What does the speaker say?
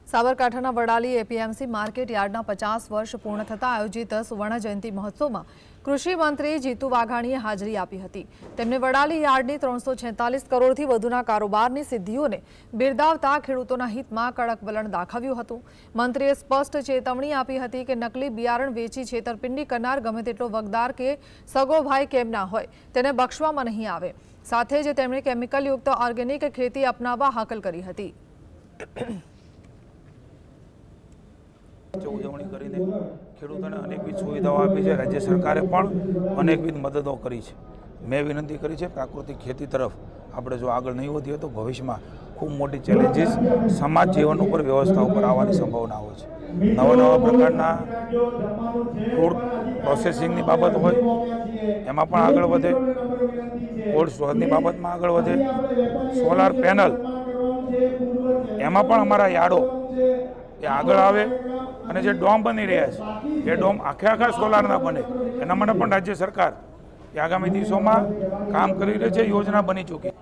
સાબરકાંઠાના Vadali APMC market યાર્ડના 50 વર્ષ પૂર્ણ થતા આયોજિત સુવર્ણ જયંતિ મહોત્સવમાં કૃષિ મંત્રી જીતુ વાઘાણીએ હાજરી આપી હતી। તેમણે વડાલી યાર્ડની 346 કરોડથી વધુના કારોબારની સિદ્ધિઓને બિરદાવતા ખેડૂતોના હિતમાં કડક વલણ દાખવ્યું હતું। મંત્રીએ સ્પષ્ટ ચેતવણી આપી હતી કે નકલી બિયારણ વેચી છેતરપિંડી કરનાર ગમે તેટલો વગદાર કે સગો ભાઈ કેમ ના હોય તેને બક્ષવામાં નહીં આવે। સાથે જ તેમણે કેમિકલયુક્ત ઓર્ગેનિક ખેતી અપનાવવા હાકલ કરી હતી। ઉજવણી કરીને ખેડૂતોને અનેકવિધ સુવિધાઓ આપી છે। રાજ્ય સરકારે પણ અનેકવિધ મદદો કરી છે। મેં વિનંતી કરી છે પ્રાકૃતિક ખેતી તરફ આપણે જો આગળ નહીં વધીએ તો ભવિષ્યમાં ખૂબ મોટી ચેલેન્જીસ સમાજ જીવન ઉપર વ્યવસ્થા ઉપર આવવાની સંભાવનાઓ છે। નવા પ્રકારના ફૂડ પ્રોસેસિંગની બાબત હોય એમાં પણ આગળ વધે, કોલ્ડ સ્ટોરેજની બાબતમાં આગળ વધે, સોલાર પેનલ એમાં પણ અમારા યાર્ડો એ આગળ આવે અને જે ડોમ બની રહ્યા છે એ ડોમ આખા સોલારના બને એના માટે પણ રાજ્ય સરકાર આગામી દિવસોમાં કામ કરી રહી છે। યોજના બની ચૂકી।